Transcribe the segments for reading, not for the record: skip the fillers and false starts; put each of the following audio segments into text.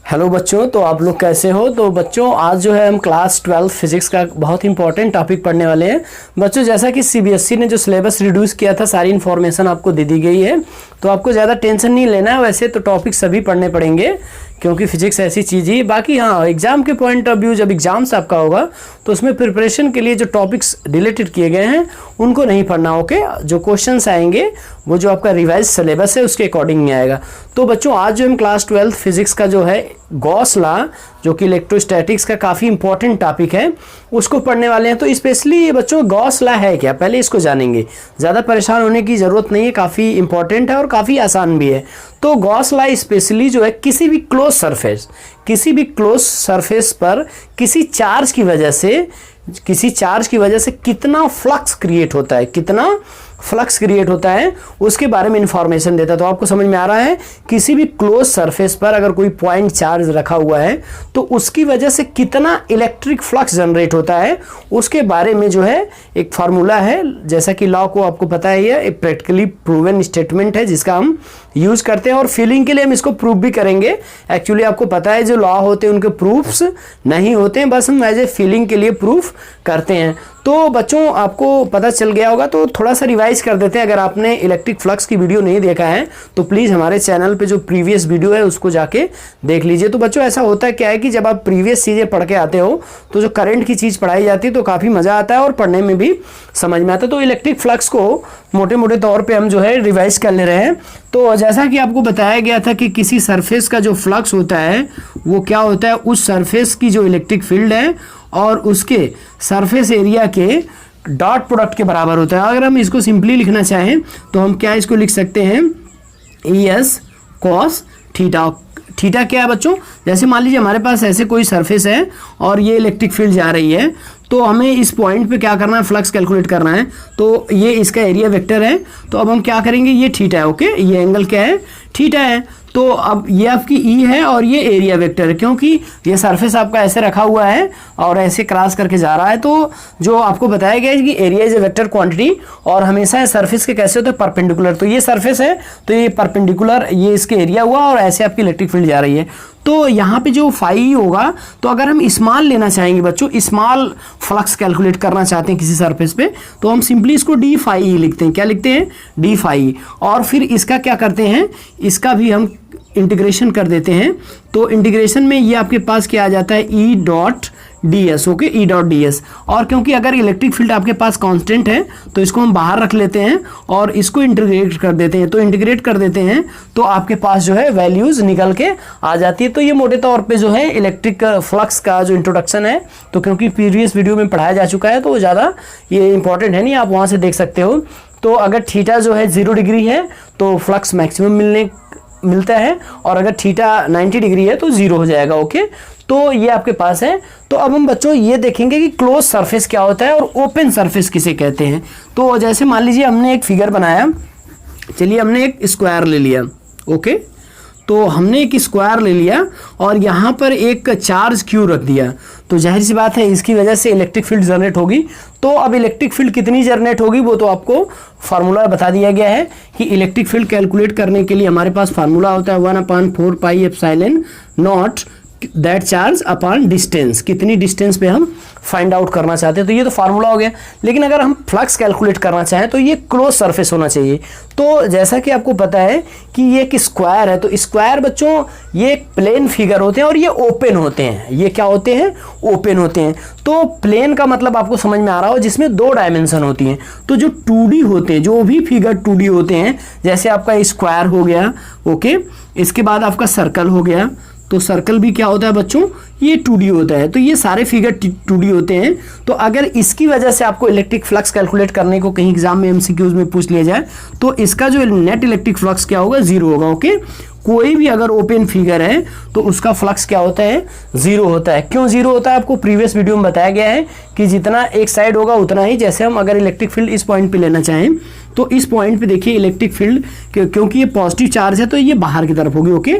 Hello बच्चों, तो आप लोग कैसे हो। तो बच्चों आज जो है हम क्लास 12 फिजिक्स का बहुत इंपॉर्टेंट टॉपिक पढ़ने वाले हैं। बच्चों जैसा कि सीबीएसई ने जो सिलेबस रिड्यूस किया था, सारी इन्फॉर्मेशन आपको दे दी गई है, तो आपको ज़्यादा टेंशन नहीं लेना है। वैसे तो टॉपिक सभी पढ़ने पड़ेंगे क्योंकि फिजिक्स ऐसी चीज़ ही। बाकी हाँ, एग्जाम के पॉइंट ऑफ व्यू जब एग्जाम्स आपका होगा तो उसमें प्रिपरेशन के लिए जो टॉपिक्स रिलेटेड किए गए हैं उनको नहीं पढ़ना। ओके, जो क्वेश्चंस आएंगे वो जो आपका रिवाइज सिलेबस है उसके अकॉर्डिंग नहीं आएगा। तो बच्चों आज जो हम क्लास 12 फिजिक्स का जो है गॉस लॉ, जो कि इलेक्ट्रोस्टैटिक्स का काफ़ी इंपॉर्टेंट टॉपिक है, उसको पढ़ने वाले हैं। तो स्पेशली ये बच्चों गॉस लॉ है क्या, पहले इसको जानेंगे। ज़्यादा परेशान होने की ज़रूरत नहीं है, काफ़ी इंपॉर्टेंट है और काफ़ी आसान भी है। तो गॉस लॉ स्पेशली जो है किसी भी क्लोज सरफेस पर किसी चार्ज की वजह से कितना फ्लक्स क्रिएट होता है उसके बारे में इंफॉर्मेशन देता है। तो आपको समझ में आ रहा है, किसी भी क्लोज सरफेस पर अगर कोई पॉइंट चार्ज रखा हुआ है तो उसकी वजह से कितना इलेक्ट्रिक फ्लक्स जनरेट होता है उसके बारे में जो है एक फार्मूला है। जैसा कि लॉ को आपको पता है, ये एक प्रैक्टिकली प्रूवन स्टेटमेंट है जिसका हम यूज करते हैं और फीलिंग के लिए हम इसको प्रूफ भी करेंगे। एक्चुअली आपको पता है जो लॉ होते हैं उनके प्रूफ्स नहीं होते हैं, बस हम एज ए फीलिंग के लिए प्रूफ करते हैं। तो बच्चों आपको पता चल गया होगा, तो थोड़ा सा रिवाइज कर देते हैं। अगर आपने इलेक्ट्रिक फ्लक्स की वीडियो नहीं देखा है तो प्लीज़ हमारे चैनल पे जो प्रीवियस वीडियो है उसको जाके देख लीजिए। तो बच्चों ऐसा होता है क्या है कि जब आप प्रीवियस चीज़ें पढ़ के आते हो तो जो करंट की चीज़ पढ़ाई जाती है तो काफ़ी मज़ा आता है और पढ़ने में भी समझ में आता है। तो इलेक्ट्रिक फ्लक्स को मोटे मोटे तौर पर हम जो है रिवाइज कर ले रहे हैं। तो जैसा कि आपको बताया गया था कि किसी सरफेस का जो फ्लक्स होता है वो क्या होता है, उस सरफेस की जो इलेक्ट्रिक फील्ड है और उसके सरफेस एरिया के डॉट प्रोडक्ट के बराबर होता है। अगर हम इसको सिंपली लिखना चाहें तो हम क्या इसको लिख सकते हैं, ES cos थीटा। थीटा क्या है बच्चों, जैसे मान लीजिए हमारे पास ऐसे कोई सरफेस है और ये इलेक्ट्रिक फील्ड जा रही है, तो हमें इस पॉइंट पे क्या करना है, फ्लक्स कैलकुलेट करना है। तो ये इसका एरिया वेक्टर है, तो अब हम क्या करेंगे, ये थीटा है। ओके, ये एंगल क्या है, थीटा है। तो अब ये आपकी E है और ये एरिया वेक्टर है, क्योंकि ये सरफेस आपका ऐसे रखा हुआ है और ऐसे क्रॉस करके जा रहा है। तो जो आपको बताया गया है कि area is a vector quantity और हमेशा सरफेस के कैसे होते हैं, परपेंडिकुलर। तो ये सरफेस है तो ये परपेंडिकुलर, ये इसके एरिया हुआ और ऐसे आपकी इलेक्ट्रिक फील्ड जा रही है। तो यहाँ पे जो फाई होगा, तो अगर हम स्मॉल लेना चाहेंगे बच्चों, स्मॉल फ्लक्स कैलकुलेट करना चाहते हैं किसी सरफेस पे, तो हम सिंपली इसको डी फाई लिखते हैं। क्या लिखते हैं, डी फाई। और फिर इसका क्या करते हैं, इसका भी हम इंटीग्रेशन कर देते हैं। तो इंटीग्रेशन में ये आपके पास क्या आ जाता है, ई डॉट डी एस। ओके, ई डॉट डी एस। और क्योंकि अगर इलेक्ट्रिक फील्ड आपके पास कांस्टेंट है तो इसको हम बाहर रख लेते हैं और इसको इंटीग्रेट कर देते हैं। तो इंटीग्रेट कर देते हैं तो आपके पास जो है वैल्यूज निकल के आ जाती है। तो ये मोटे तौर पे जो है इलेक्ट्रिक फ्लक्स का जो इंट्रोडक्शन है, तो क्योंकि प्रीवियस वीडियो में पढ़ाया जा चुका है तो ज़्यादा ये इंपॉर्टेंट है नहीं, आप वहाँ से देख सकते हो। तो अगर थीटा जो है 0 डिग्री है तो फ्लक्स मैक्सिमम मिलता है, और अगर थीटा 90 डिग्री है तो 0 हो जाएगा। ओके, तो ये आपके पास है। तो अब हम बच्चों ये देखेंगे कि क्लोज सरफेस क्या होता है और ओपन सरफेस किसे कहते हैं। तो जैसे मान लीजिए हमने एक फिगर बनाया, चलिए हमने एक स्क्वायर ले लिया। ओके, तो हमने एक स्क्वायर ले लिया और यहाँ पर एक चार्ज क्यू रख दिया, तो जाहिर सी बात है इसकी वजह से इलेक्ट्रिक फील्ड जनरेट होगी। तो अब इलेक्ट्रिक फील्ड कितनी जनरेट होगी वो तो आपको फार्मूला बता दिया गया है कि इलेक्ट्रिक फील्ड कैलकुलेट करने के लिए हमारे पास फार्मूला होता है 1/4 pi epsilon not that charge upon distance. कितनी डिस्टेंस पे हम फाइंड आउट करना चाहते हैं, तो ये तो फार्मूला हो गया। लेकिन अगर हम फ्लक्स कैलकुलेट करना चाहें तो ये क्लोज सरफेस होना चाहिए। तो जैसा कि आपको पता है कि ये एक स्क्वायर है, तो स्क्वायर बच्चों ये एक प्लेन फिगर होते हैं और ये ओपन होते हैं। ये क्या होते हैं, ओपन होते हैं। तो प्लेन का मतलब आपको समझ में आ रहा हो, जिसमें 2 डायमेंशन होती हैं। तो जो 2D होते हैं, जो भी फिगर 2D होते हैं, जैसे आपका स्क्वायर हो गया, ओके, इसके बाद आपका सर्कल हो गया, तो सर्कल भी क्या होता है बच्चों, ये 2D होता है। तो ये सारे फिगर 2D होते हैं। तो अगर इसकी वजह से आपको इलेक्ट्रिक फ्लक्स कैलकुलेट करने को कहीं एग्जाम में MCQs में पूछ लिया जाए तो इसका जो नेट इलेक्ट्रिक फ्लक्स क्या होगा, 0 होगा। ओके, कोई भी अगर ओपन फिगर है तो उसका फ्लक्स क्या होता है, 0 होता है। क्यों 0 होता है, आपको प्रीवियस वीडियो में बताया गया है कि जितना एक साइड होगा उतना ही। जैसे हम अगर इलेक्ट्रिक फील्ड इस पॉइंट पे लेना चाहें तो इस पॉइंट पे देखिए इलेक्ट्रिक फील्ड, क्योंकि ये पॉजिटिव चार्ज है तो ये बाहर की तरफ होगी। ओके,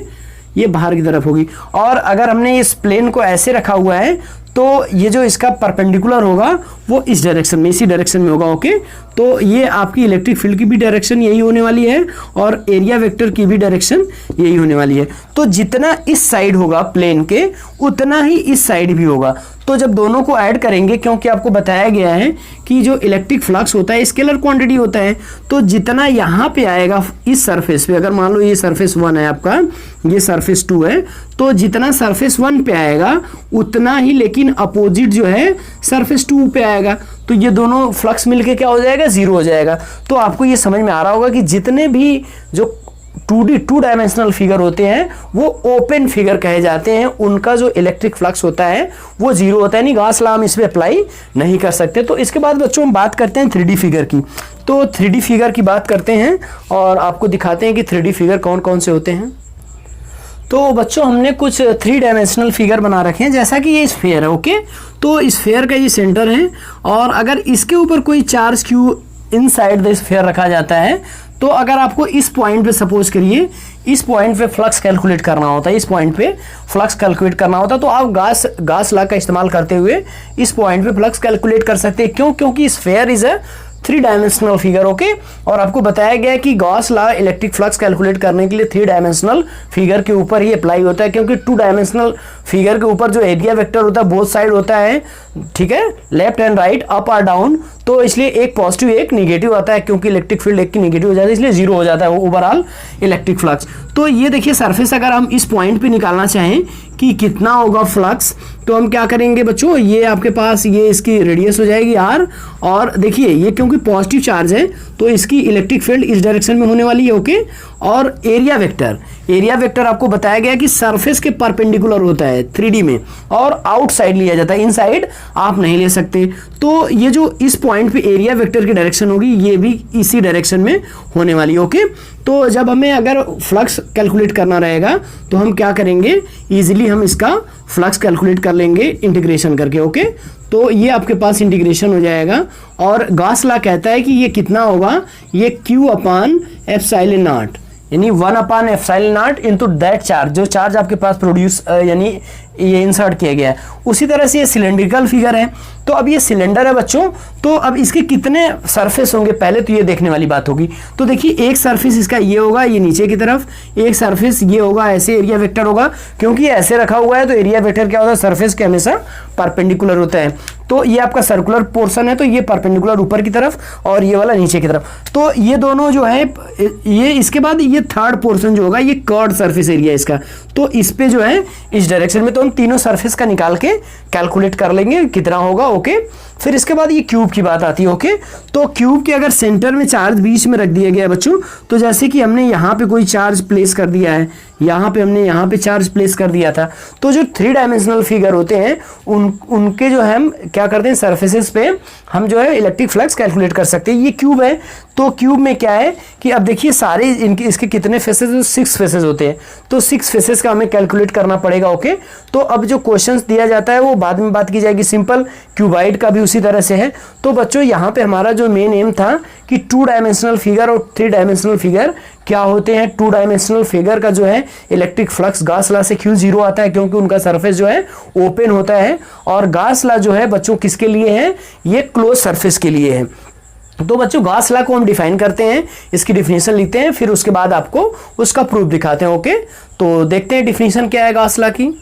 ये बाहर की तरफ होगी। और अगर हमने इस प्लेन को ऐसे रखा हुआ है तो ये जो इसका परपेंडिकुलर होगा वो इस डायरेक्शन में, इसी डायरेक्शन में होगा। ओके, तो ये आपकी इलेक्ट्रिक फील्ड की भी डायरेक्शन यही होने वाली है और एरिया वेक्टर की भी डायरेक्शन यही होने वाली है। तो जितना इस साइड होगा प्लेन के उतना ही इस साइड भी होगा। तो जब दोनों को ऐड करेंगे, क्योंकि आपको बताया गया है कि जो इलेक्ट्रिक फ्लक्स होता है स्केलर क्वांटिटी होता है, तो जितना यहाँ पे आएगा इस सरफेस पे, अगर मान लो ये सरफेस 1 है आपका, ये सरफेस 2 है, तो जितना सरफेस 1 पे आएगा उतना ही लेकिन अपोजिट जो है सरफेस 2 पे आएगा। तो ये दोनों फ्लक्स मिलके क्या हो जाएगा, 0 हो जाएगा। तो आपको ये समझ में आ रहा होगा कि जितने भी जो 2D 2 डायमेंशनल फिगर होते हैं वो ओपन फिगर कहे जाते हैं, उनका जो इलेक्ट्रिक फ्लक्स होता है वो 0 होता है। नहीं, गॉस लॉ हम इस पे अप्लाई नहीं कर सकते। तो इसके बाद बच्चों हम बात करते हैं 3D फिगर की। तो 3D फिगर की बात करते हैं और आपको दिखाते हैं कि 3D फिगर कौन कौन से होते हैं। तो बच्चों हमने कुछ 3 डायमेंशनल फिगर बना रखे हैं, जैसा कि ये स्फेयर है। ओके, तो स्फेयर का ये सेंटर है और अगर इसके ऊपर कोई charge Q inside the sphere रखा जाता है, तो अगर आपको इस पॉइंट पे सपोज करिए इस पॉइंट पे फ्लक्स कैलकुलेट करना होता है, इस पॉइंट पे फ्लक्स कैलकुलेट करना होता है, तो आप गॉस लॉ का इस्तेमाल करते हुए इस पॉइंट पे फ्लक्स कैलकुलेट कर सकते हैं। क्यों? क्योंकि sphere is a 3 dimensional figure. Okay, और आपको बताया गया है कि Gauss law electric flux calculate करने के लिए 3 डायमेंशनल फिगर के ऊपर ही अप्लाई होता है, क्योंकि 2 डायमेंशनल फिगर के ऊपर जो एरिया वेक्टर होता है बोथ साइड होता है, ठीक है, लेफ्ट एंड राइट, अप और डाउन, तो इसलिए एक पॉजिटिव एक निगेटिव आता है, क्योंकि इलेक्ट्रिक फील्ड एक की निगेटिव हो जाती है, इसलिए 0 हो जाता है ओवरऑल इलेक्ट्रिक फ्लक्स। तो ये देखिए सरफेस अगर हम इस पॉइंट पे निकालना चाहें कि कितना होगा फ्लक्स, तो हम क्या करेंगे बच्चों, ये आपके पास ये इसकी रेडियस हो जाएगी r, और देखिए ये क्योंकि पॉजिटिव चार्ज है तो इसकी इलेक्ट्रिक फील्ड इस डायरेक्शन में होने वाली है। ओके, और एरिया वेक्टर आपको बताया गया कि सरफेस के परपेंडिकुलर होता है 3D में और आउटसाइड लिया जाता है, इनसाइड आप नहीं ले सकते। तो ये जो इस पॉइंट पे एरिया वेक्टर की डायरेक्शन होगी ये भी इसी डायरेक्शन में होने वाली है। ओके, तो जब हमें अगर फ्लक्स कैलकुलेट करना रहेगा तो हम क्या करेंगे, इजीली हम इसका फ्लक्स कैलकुलेट कर लेंगे इंटीग्रेशन करके। ओके, तो ये आपके पास इंटीग्रेशन हो जाएगा और गॉस लॉ कहता है कि ये कितना होगा, ये Q अपान एप्सिलॉन नॉट, यानी 1 upon epsilon naught into that charge, जो चार्ज आपके पास प्रोड्यूस यानी ये इंसर्ट किया गया है। उसी तरह से ये सिलेंड्रिकल फिगर है, तो अब ये सिलेंडर है बच्चों, तो अब इसके कितने सरफेस होंगे पहले तो ये देखने वाली बात होगी। तो देखिए एक सरफेस इसका ये होगा, ये नीचे की तरफ, एक सरफेस ये होगा, ऐसे एरिया वेक्टर होगा, क्योंकि ये ऐसे रखा हुआ है तो एरिया वेक्टर क्या होता है, सरफेस के हमेशा परपेंडिकुलर होता है। तो ये आपका सर्कुलर पोर्शन है, तो ये परपेंडिकुलर ऊपर की तरफ और ये वाला नीचे की तरफ, तो ये दोनों जो है ये, इसके बाद ये थर्ड पोर्शन जो होगा ये कर्व्ड सरफेस एरिया इसका, तो इस पे जो है इस डायरेक्शन में, तो हम तीनों सरफेस का निकाल के कैलकुलेट कर लेंगे कितना होगा। ओके, फिर इसके बाद ये क्यूब की बात आती है। ओके, तो क्यूब के अगर सेंटर में चार्ज बीच में रख दिया गया बच्चों, तो जैसे कि हमने यहाँ पे कोई चार्ज प्लेस कर दिया है, यहाँ पे हमने यहाँ पे चार्ज प्लेस कर दिया था, तो जो 3 डायमेंशनल फिगर होते हैं उनके जो है हम क्या करते हैं, सरफेसेस पे हम जो है इलेक्ट्रिक फ्लक्स कैलकुलेट कर सकते हैं। ये क्यूब है, तो क्यूब में क्या है कि अब देखिए सारे इनके इसके कितने फेसेस, 6 फेसेस होते हैं, तो 6 फेसेस का हमें कैलकुलेट करना पड़ेगा। ओके, तो अब जो क्वेश्चंस दिया जाता है वो बाद में बात की जाएगी, सिंपल क्यूबाइड का भी उसी तरह से है। तो बच्चों यहाँ पे हमारा जो मेन एम था कि 2 डायमेंशनल फिगर और 3 डायमेंशनल फिगर क्या होते हैं। 2 डायमेंशनल फिगर का जो है इलेक्ट्रिक फ्लक्स गॉस लॉ से क्यों 0 आता है, क्योंकि उनका सरफेस जो है ओपन होता है, और गॉस लॉ जो है बच्चों किसके लिए है, ये क्लोज सरफेस के लिए है। तो बच्चों गॉस लॉ को हम डिफाइन करते हैं, इसकी डिफिनेशन लिखते हैं, फिर उसके बाद आपको उसका प्रूफ दिखाते हैं। ओके, तो देखते हैं डिफिनेशन क्या है गॉस लॉ की।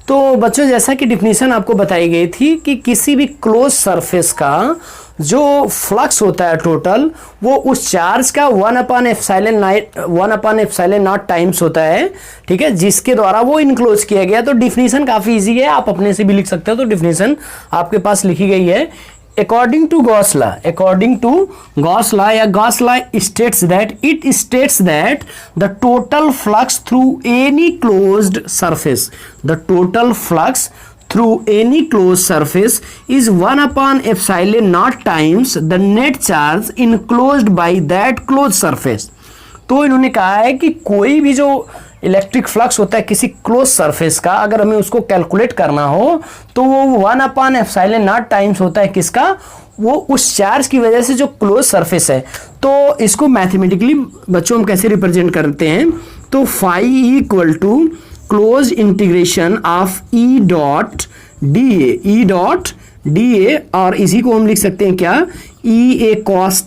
तो बच्चों जैसा कि डिफिनेशन आपको बताई गई थी कि किसी भी क्लोज सरफेस का जो फ्लक्स होता है टोटल, वो उस चार्ज का 1 अपान एप्सिलॉन नॉट टाइम्स होता है, ठीक है, जिसके द्वारा वो इनक्लोज किया गया। तो डिफिनेशन काफी इजी है, आप अपने से भी लिख सकते हो, तो डिफिनेशन आपके पास लिखी गई है। According to Gauss law, या Gauss law states that the total flux through any closed surface, is 1 upon epsilon naught times the net charge enclosed by that closed surface। तो इन्होंने कहा है कि कोई भी जो इलेक्ट्रिक फ्लक्स होता है किसी क्लोज सरफेस का, अगर हमें उसको कैलकुलेट करना हो तो वो 1 अपान एप्सिलॉन नॉट टाइम्स होता है किसका, वो उस चार्ज की वजह से जो क्लोज सरफेस है। तो इसको मैथमेटिकली बच्चों हम कैसे रिप्रेजेंट करते हैं, तो phi equal to close integration of E dot D A, और इसी को हम लिख सकते हैं क्या, E A cos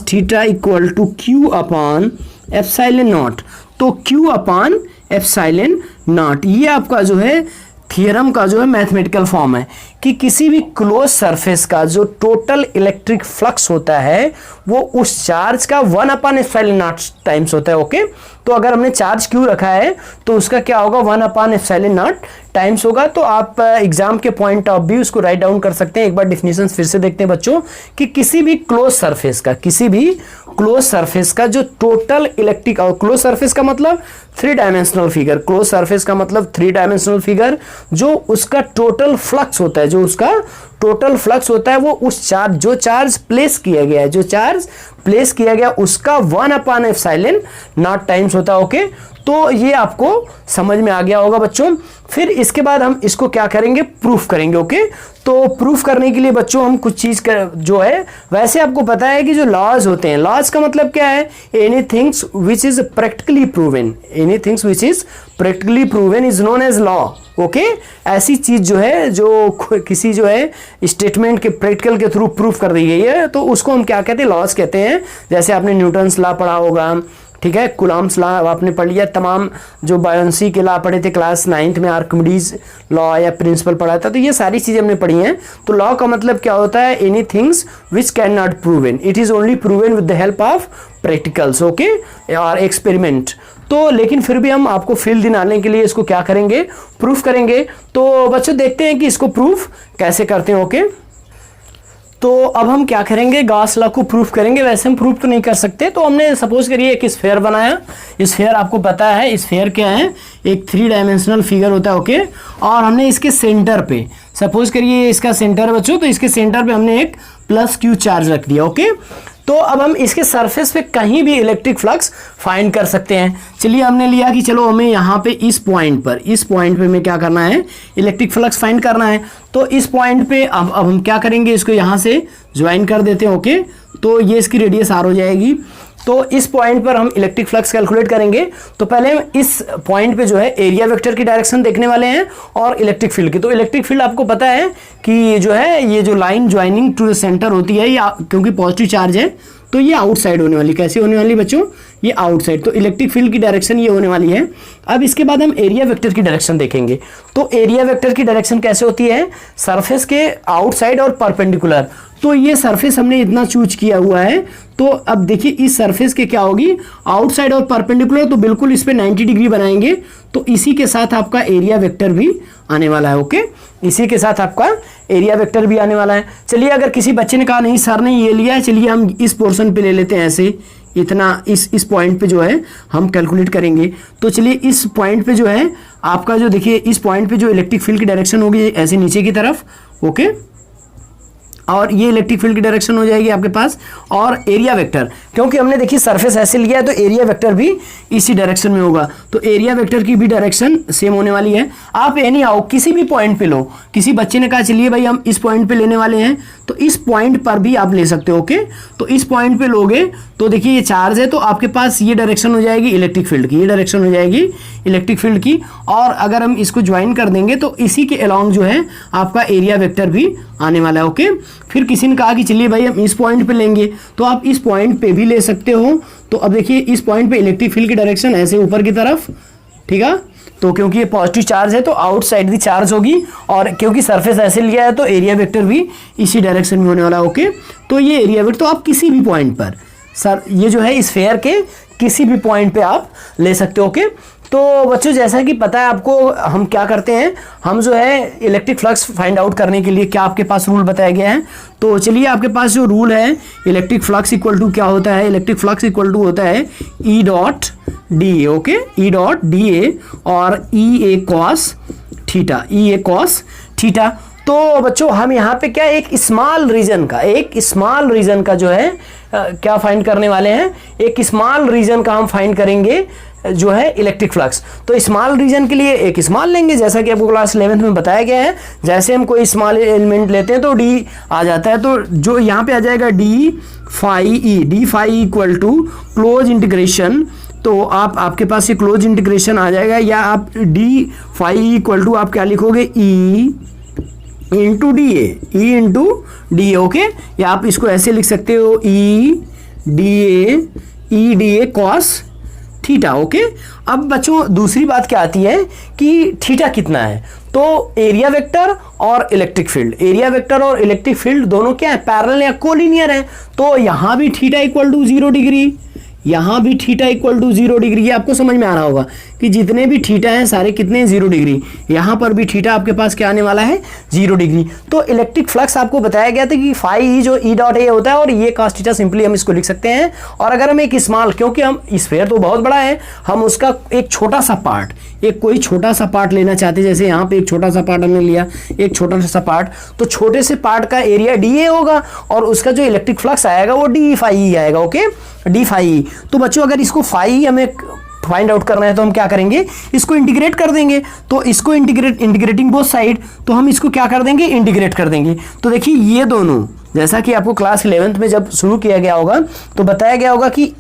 theta equal to Q upon epsilon naught. तो क्यू अपॉन एप्सिलॉन नॉट, ये आपका जो है थियरम का जो है मैथमेटिकल फॉर्म है कि किसी भी क्लोज सरफेस का जो टोटल इलेक्ट्रिक फ्लक्स होता है वो उस चार्ज का 1 अपॉन एप्सिलॉन नॉट टाइम्स होता है। ओके, तो अगर हमने चार्ज क्यू रखा है तो उसका क्या होगा, 1 अपॉन एप्सिलॉन नॉट टाइम्स होगा। तो आप एग्जाम के पॉइंट ऑफ व्यू उसको राइट डाउन कर सकते हैं। एक बार डिफिनेशन फिर से देखते हैं बच्चों कि किसी भी क्लोज सरफेस का जो टोटल इलेक्ट्रिक, और क्लोज सरफेस का मतलब 3 डायमेंशनल फिगर, क्लोज सरफेस का मतलब 3 डायमेंशनल फिगर, जो उसका टोटल फ्लक्स होता है, वो उस चार्ज, जो चार्ज प्लेस किया गया उसका 1 अपॉन एप्सिलॉन नॉट टाइम्स होता है। ओके, तो ये आपको समझ में आ गया होगा बच्चों। फिर इसके बाद हम इसको क्या करेंगे, प्रूफ करेंगे। ओके, तो प्रूफ करने के लिए बच्चों हम कुछ चीज जो है, वैसे आपको पता है कि जो लॉज होते हैं, लॉज का मतलब क्या है, anythings which is practically proven is known as law. Okay, ऐसी चीज जो है जो किसी जो है स्टेटमेंट के प्रैक्टिकल के थ्रू प्रूफ कर दी गई है, तो उसको हम क्या कहते हैं, लॉज कहते हैं। जैसे आपने न्यूटन्स लॉ पढ़ा होगा, ठीक है, कुलाम्स लॉ आपने पढ़ लिया, तमाम जो बायोन्सी के लॉ पढ़े थे क्लास 9th में, आर्किमिडीज लॉ या प्रिंसिपल पढ़ा था, तो ये सारी चीज़ें हमने पढ़ी हैं। तो लॉ का मतलब क्या होता है, any things which can not proven, it is only proven with the help of practicals, okay, और एक्सपेरिमेंट। तो लेकिन फिर भी हम आपको फील्ड दिलाने के लिए इसको क्या करेंगे, प्रूफ करेंगे। तो बच्चों देखते हैं कि इसको प्रूफ कैसे करते हैं। ओके, तो अब हम क्या करेंगे, गॉस लॉ को प्रूफ करेंगे। वैसे हम प्रूफ तो नहीं कर सकते, तो हमने सपोज करिए एक स्फेयर बनाया। स्फेयर आपको पता है स्फेयर क्या है, एक 3 डायमेंशनल फिगर होता है। ओके, और हमने इसके सेंटर पे, सपोज करिए इसका सेंटर बच्चों, तो इसके सेंटर पे हमने एक प्लस क्यू चार्ज रख दिया। ओके, तो अब हम इसके सरफेस पे कहीं भी इलेक्ट्रिक फ्लक्स फाइंड कर सकते हैं। चलिए हमने लिया कि चलो हमें यहाँ पे इस पॉइंट पे हमें क्या करना है, इलेक्ट्रिक फ्लक्स फाइंड करना है। तो इस पॉइंट पे अब हम क्या करेंगे, इसको यहाँ से ज्वाइन कर देते हैं। ओके, तो ये इसकी रेडियस आर हो जाएगी। तो इस पॉइंट पर हम इलेक्ट्रिक फ्लक्स कैलकुलेट करेंगे। तो पहले हम इस पॉइंट पे जो है एरिया वेक्टर की डायरेक्शन देखने वाले हैं और इलेक्ट्रिक फील्ड की। तो इलेक्ट्रिक फील्ड आपको पता है कि जो है ये जो line joining two the centre होती है, ये क्योंकि पॉजिटिव चार्ज है तो ये आउटसाइड होने वाली। कैसे होने वाली बच्चों, ये आउटसाइड। तो इलेक्ट्रिक फील्ड की डायरेक्शन ये होने वाली है। अब इसके बाद हम एरिया वेक्टर की डायरेक्शन देखेंगे। तो एरिया वेक्टर की डायरेक्शन कैसे होती है, सरफेस के आउटसाइड और परपेंडिकुलर। तो ये सरफेस हमने इतना चूज किया हुआ है, तो अब देखिए इस सरफेस के क्या होगी, आउटसाइड और परपेंडिकुलर, तो बिल्कुल इस पे 90 डिग्री बनाएंगे। तो इसी के साथ आपका एरिया वेक्टर भी आने वाला है। ओके, इसी के साथ आपका एरिया वेक्टर भी आने वाला है। चलिए अगर किसी बच्चे ने कहा नहीं सर ने ये लिया है, चलिए हम इस पोर्शन पे ले लेते हैं, ऐसे इतना इस पॉइंट पे जो है हम कैलकुलेट करेंगे। तो चलिए इस पॉइंट पे जो है आपका जो देखिए इस पॉइंट पे जो इलेक्ट्रिक फील्ड की डायरेक्शन होगी ऐसे नीचे की तरफ। ओके, और ये इलेक्ट्रिक फील्ड की डायरेक्शन हो जाएगी आपके पास। और एरिया वेक्टर, क्योंकि हमने देखिए सरफेस ऐसे लिया है तो एरिया वेक्टर भी इसी डायरेक्शन में होगा। तो एरिया वेक्टर की भी डायरेक्शन सेम होने वाली है। आप एनी आओ किसी भी पॉइंट पे लो, किसी बच्चे ने कहा चलिए भाई हम इस पॉइंट पे लेने वाले हैं, तो इस पॉइंट पर भी आप ले सकते हो। ओके, तो इस पॉइंट पे लोगे तो देखिए ये चार्ज है, तो आपके पास ये डायरेक्शन हो जाएगी इलेक्ट्रिक फील्ड की, ये डायरेक्शन हो जाएगी इलेक्ट्रिक फील्ड की। और अगर हम इसको ज्वाइन कर देंगे तो इसी के अलोंग जो है आपका एरिया वेक्टर भी आने वाला है। ओके, फिर किसी ने कहा कि चलिए भाई हम इस पॉइंट पे लेंगे, तो आप इस पॉइंट पे भी ले सकते हो। तो अब देखिए इस पॉइंट पे इलेक्ट्रिक फील्ड की डायरेक्शन ऐसे ऊपर की तरफ, ठीक है। तो क्योंकि ये पॉजिटिव चार्ज है तो आउटसाइड दी चार्ज होगी, और क्योंकि सरफेस ऐसे लिया है तो एरिया वेक्टर भी इसी डायरेक्शन में होने वाला है। ओके, तो ये एरिया वेक्टर तो आप किसी भी पॉइंट पर सर ये जो है स्फेयर के किसी भी पॉइंट पे आप ले सकते हो। ओके, तो बच्चों जैसा कि पता है आपको, हम क्या करते हैं, हम जो है इलेक्ट्रिक फ्लक्स फाइंड आउट करने के लिए क्या आपके पास रूल बताया गया है। तो चलिए आपके पास जो रूल है, इलेक्ट्रिक फ्लक्स इक्वल टू क्या होता है, इलेक्ट्रिक फ्लक्स इक्वल टू होता है ई dot D A. Okay, E dot D A और ई A cos theta, E A cos theta. तो बच्चों हम यहाँ पे क्या एक स्मॉल रीजन का जो है क्या फाइंड करने वाले हैं, एक स्मॉल रीजन का हम फाइंड करेंगे जो है इलेक्ट्रिक फ्लक्स। तो स्मॉल रीजन के लिए एक स्मॉल लेंगे, जैसा कि आपको क्लास 11th में बताया गया है। जैसे हम कोई स्मॉल एलिमेंट लेते हैं तो डी आ जाता है, तो जो यहाँ पे आ जाएगा d phi E equal to close integration तो आपके पास ये क्लोज इंटीग्रेशन आ जाएगा, या आप डी फाई इक्वल टू आप क्या लिखोगे, E into D A, okay. या आप इसको ऐसे लिख सकते हो, E D A cos theta, okay. अब बच्चों दूसरी बात क्या आती है कि थीटा कितना है, तो एरिया वेक्टर और इलेक्ट्रिक फील्ड दोनों क्या है, पैरेलल या कोलिनियर है। तो यहां भी थीटा इक्वल टू 0 डिग्री, यहां भी थीटा इक्वल टू 0 डिग्री। ये आपको समझ में आ रहा होगा कि जितने भी थीटा हैं सारे कितने, 0 डिग्री। यहां पर भी थीटा आपके पास क्या आने वाला है, 0 डिग्री। तो इलेक्ट्रिक फ्लक्स आपको बताया गया था कि फाई जो ई डॉट ए होता है, और ये cos थीटा सिंपली हम इसको लिख सकते हैं। और अगर हम एक स्मॉल, क्योंकि हम स्फीयर तो बहुत बड़ा है, हम उसका एक छोटा सा पार्ट, एक कोई छोटा सा पार्ट लेना चाहते हैं, जैसे यहाँ पे एक छोटा सा पार्ट हमने लिया, एक छोटा सा पार्ट, तो छोटे से पार्ट का एरिया डी ए होगा और उसका जो इलेक्ट्रिक फ्लक्स आएगा वो डी फाई आएगा, ओके, डी फाई। तो बच्चों अगर इसको फाई हमें फाइंड आउट करना है तो हम क्या करेंगे, इसको इंटीग्रेट कर देंगे। तो इसको इंटीग्रेटिंग बोथ साइड, तो हम इसको क्या कर देंगे, इंटीग्रेट कर देंगे। तो देखिए ये दोनों, जैसा कि आपको क्लास 11th में जब शुरू किया गया होगा तो बताया गया होगा कि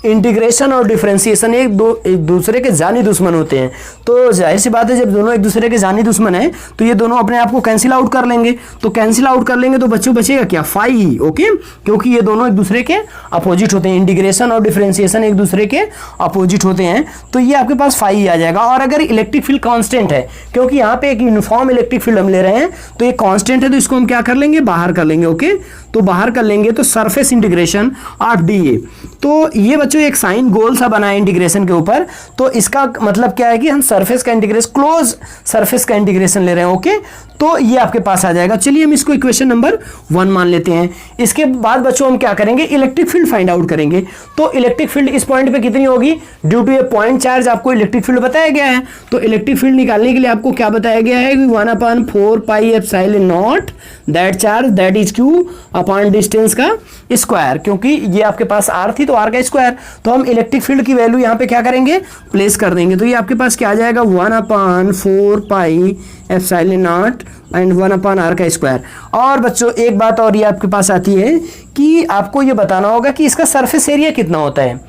इंटीग्रेशन और डिफरेंशिएशन एक दूसरे के जानी दुश्मन होते हैं। तो जाहिर सी बात है जब दोनों एक दूसरे के जानी दुश्मन हैं तो ये दोनों अपने आप को कैंसिल आउट कर लेंगे। तो कैंसिल आउट कर लेंगे तो बच्चों बचेगा क्या, फाई, ओके, क्योंकि ये दोनों एक दूसरे के अपोजिट होते हैं। इंटीग्रेशन और डिफरेंशिएशन एक दूसरे के अपोजिट होते हैं, तो ये आपके पास फाई आ जाएगा। और अगर इलेक्ट्रिक फील्ड कांस्टेंट है, क्योंकि यहाँ पे एक यूनिफॉर्म इलेक्ट्रिक फील्ड हम ले रहे हैं, तो ये कांस्टेंट है, तो इसको हम क्या कर लेंगे, बाहर कर लेंगे, ओके। तो बाहर कर लेंगे तो surface integration of D A. तो ये बच्चों एक साइन गोल सा बना है इंटीग्रेशन के ऊपर, तो इसका मतलब क्या है कि हम सरफेस का इंटीग्रेशन, क्लोज सरफेस का इंटीग्रेशन ले रहे हैं, ओके। तो ये आपके पास आ जाएगा। चलिए हम इसको इक्वेशन नंबर 1 मान लेते हैं। इसके बाद बच्चों हम क्या करेंगे, इलेक्ट्रिक फील्ड फाइंड आउट करेंगे। तो इलेक्ट्रिक फील्ड इस पॉइंट पे कितनी होगी, due to a point charge आपको इलेक्ट्रिक फील्ड बताया गया है। तो इलेक्ट्रिक फील्ड निकालने के लिए आपको क्या बताया गया है कि 1/4 pi epsilon not that charge that is Q upon distance का स्क्वायर, क्योंकि ये आपके पास आर थी तो आर का स्क्वायर। तो हम इलेक्ट्रिक फील्ड की वैल्यू यहाँ पे क्या करेंगे, प्लेस कर देंगे। तो ये आपके पास क्या आ जाएगा, 1/4 pi epsilon not and 1/r का स्क्वायर। और बच्चों एक बात और ये आपके पास आती है कि आपको ये बताना होगा कि इसका सरफेस एरिया कितना होता है,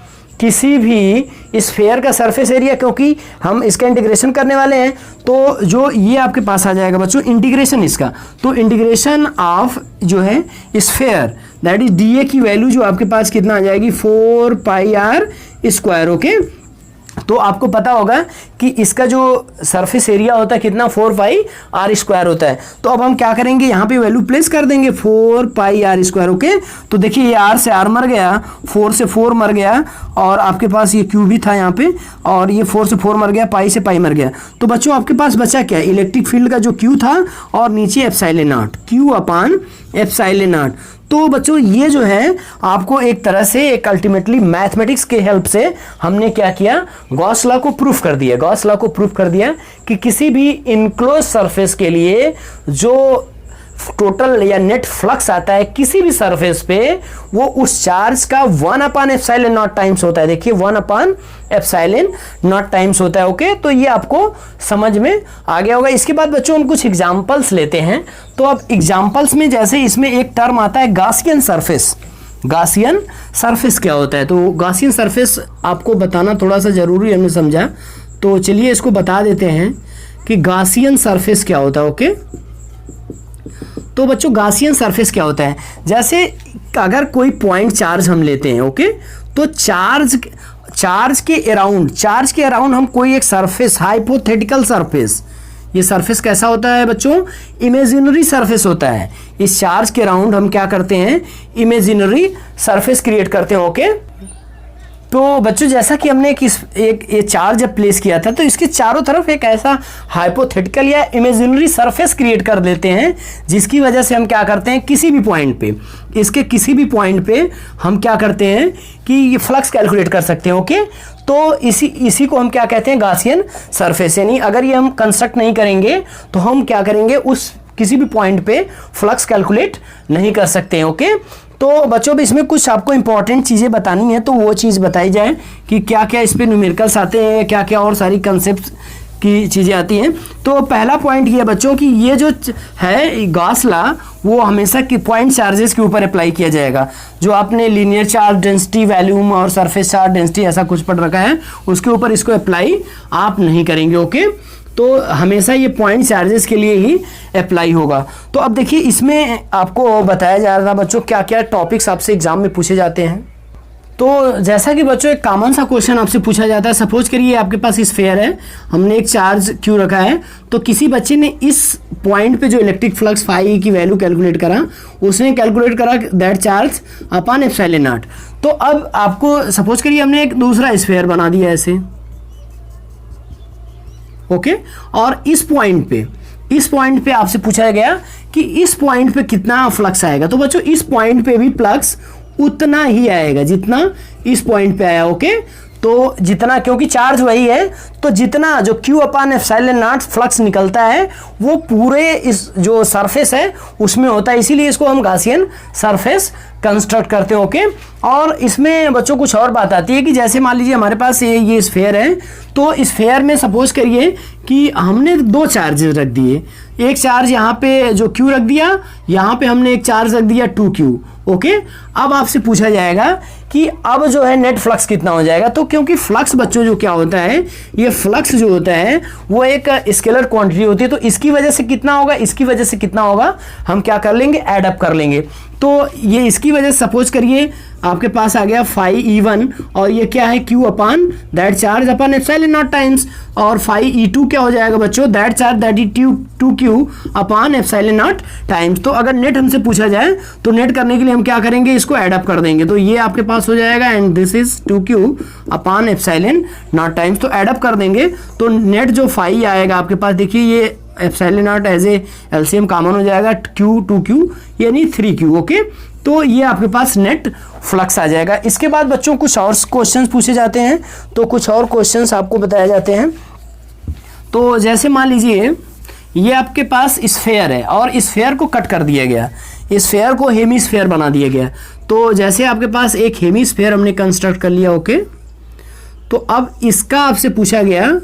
किसी भी स्फीयर का सरफेस एरिया, क्योंकि हम इसका इंटीग्रेशन करने वाले हैं। तो जो ये आपके पास आ जाएगा बच्चों इंटीग्रेशन इसका, तो इंटीग्रेशन ऑफ जो है sphere that is D A की वैल्यू जो आपके पास कितना आ जाएगी, 4 पाई आर स्क्वायर, ओके। तो आपको पता होगा कि इसका जो सरफेस एरिया होता है कितना, 4 पाई आर स्क्वायर होता है। तो अब हम क्या करेंगे, यहाँ पे वैल्यू प्लेस कर देंगे 4 पाई आर स्क्वायर, ओके। तो देखिए ये आर से आर मर गया, 4 से 4 मर गया, और आपके पास ये क्यू भी था यहाँ पे, और ये 4 से 4 मर गया, पाई से पाई मर गया। तो बच्चों आपके पास बचा क्या, इलेक्ट्रिक फील्ड का जो क्यू था और नीचे epsilon not, Q upon epsilon naught. तो बच्चों ये जो है आपको एक तरह से एक अल्टीमेटली मैथमेटिक्स के हेल्प से हमने क्या किया, गॉस लॉ को प्रूफ कर दिया। गॉस लॉ को प्रूफ कर दिया कि किसी भी इनक्लोज सरफेस के लिए जो टोटल या नेट फ्लक्स आता है किसी भी सरफेस पे, वो उस चार्ज का 1/एप्सिलॉन नॉट टाइम्स होता है। देखिए 1/एप्सिलॉन नॉट टाइम्स होता है, ओके। तो ये आपको समझ में आ गया होगा। इसके बाद बच्चों हम कुछ एग्जांपल्स लेते हैं। तो अब एग्जांपल्स में जैसे इसमें एक टर्म आता है गॉसियन सरफेस। गॉसियन सरफेस क्या होता है, तो गॉसियन सरफेस आपको बताना थोड़ा सा जरूरी हमने समझा, तो चलिए इसको बता देते हैं कि गॉसियन सरफेस क्या होता है, ओके। तो बच्चों गॉसियन सरफेस क्या होता है, जैसे अगर कोई पॉइंट चार्ज हम लेते हैं, ओके, तो चार्ज के अराउंड हम कोई एक सरफेस, हाइपोथेटिकल सरफेस, ये सरफेस कैसा होता है बच्चों, इमेजिनरी सरफेस होता है। इस चार्ज के अराउंड हम क्या करते हैं, इमेजिनरी सरफेस क्रिएट करते हैं, ओके। तो बच्चों जैसा कि हमने एक ये चार्ज जब प्लेस किया था, तो इसके चारों तरफ एक ऐसा हाइपोथेटिकल या इमेजिनरी सरफेस क्रिएट कर देते हैं, जिसकी वजह से हम क्या करते हैं, किसी भी पॉइंट पे, इसके किसी भी पॉइंट पे हम क्या करते हैं कि ये फ्लक्स कैलकुलेट कर सकते हैं, ओके। तो इसी को हम क्या कहते हैं, गॉसियन सरफेस। यानी अगर ये हम कंस्ट्रक्ट नहीं करेंगे तो हम क्या करेंगे, उस किसी भी पॉइंट पे फ्लक्स कैलकुलेट नहीं कर सकते हैं, ओके। तो बच्चों भी इसमें कुछ आपको इंपॉर्टेंट चीज़ें बतानी है, तो वो चीज़ बताई जाए कि क्या क्या इस पे न्यूमेरिकल्स आते हैं, क्या क्या और सारी कंसेप्ट की चीज़ें आती हैं। तो पहला पॉइंट ये है बच्चों कि ये जो है गॉस लॉ वो हमेशा कि पॉइंट चार्जेस के ऊपर अप्लाई किया जाएगा। जो आपने लीनियर चार्ज डेंसिटी, वॉल्यूम और सरफेस चार्ज डेंसिटी ऐसा कुछ पढ़ रखा है उसके ऊपर इसको अप्लाई आप नहीं करेंगे। ओके, तो हमेशा ये पॉइंट चार्जेस के लिए ही अप्लाई होगा। तो अब देखिए इसमें आपको बताया जा रहा था बच्चों क्या क्या टॉपिक्स आपसे एग्जाम में पूछे जाते हैं। तो जैसा कि बच्चों एक कॉमन सा क्वेश्चन आपसे पूछा जाता है, सपोज करिए आपके पास स्फीयर है, हमने एक चार्ज क्यू रखा है, तो किसी बच्चे ने इस पॉइंट पे जो इलेक्ट्रिक फ्लक्स फाई की वैल्यू कैलकुलेट करा, उसने कैलकुलेट करा that charge upon epsilon naught. तो अब आपको सपोज करिए हमने एक दूसरा स्फीयर बना दिया ऐसे, ओके, और इस पॉइंट पे आपसे पूछा गया कि इस पॉइंट पे कितना फ्लक्स आएगा। तो बच्चों इस पॉइंट पे भी फ्लक्स उतना ही आएगा जितना इस पॉइंट पे आया। ओके, तो जितना, क्योंकि चार्ज वही है, तो जितना जो Q upon epsilon not flux निकलता है वो पूरे इस जो सरफेस है उसमें होता है, इसीलिए इसको हम गॉसियन सरफेस कंस्ट्रक्ट करते हैं। ओके, और इसमें बच्चों कुछ और बात आती है कि जैसे मान लीजिए हमारे पास ये स्फीयर है, तो स्फीयर में सपोज करिए कि हमने दो चार्जेस रख दिए, एक चार्ज यहाँ पे जो Q रख दिया, यहाँ पे हमने एक चार्ज रख दिया 2Q। ओके, अब आपसे पूछा जाएगा कि अब जो है नेट फ्लक्स कितना हो जाएगा। तो क्योंकि फ्लक्स बच्चों जो क्या होता है, ये फ्लक्स जो होता है वो एक स्केलर क्वांटिटी होती है, तो इसकी वजह से कितना होगा, इसकी वजह से कितना होगा, हम क्या कर लेंगे, ऐड अप कर लेंगे। तो ये इसकी वजह से सपोज करिए आपके पास आ गया फाई E1 और ये क्या है Q upon that charge upon epsilon not times, और फाई E2 क्या हो जाएगा बच्चों, that charge that is 2Q upon epsilon not times. तो अगर नेट हमसे पूछा जाए तो नेट करने के लिए हम क्या करेंगे, इसको ऐड अप कर देंगे, तो ये आपके पास हो जाएगा and this is 2Q upon epsilon not times. तो ऐड अप कर देंगे तो नेट जो फाई आएगा आपके पास, देखिए ये epsilon naught as a LCM common हो जाएगा, Q 2Q यानी 3Q। ओके, तो ये आपके पास नेट फ्लक्स आ जाएगा। इसके बाद बच्चों कुछ और क्वेश्चंस पूछे जाते हैं, तो कुछ और क्वेश्चंस आपको बताए जाते हैं। तो जैसे मान लीजिए ये आपके पास स्फीयर है और स्फीयर को कट कर दिया गया, स्फीयर को हेमीस्फीयर बना दिया गया। तो जैसे आपके पास एक हेमीस्फीयर हमने कंस्ट्रक्ट कर लिया। ओके, तो अब इसका आपसे पूछा गया,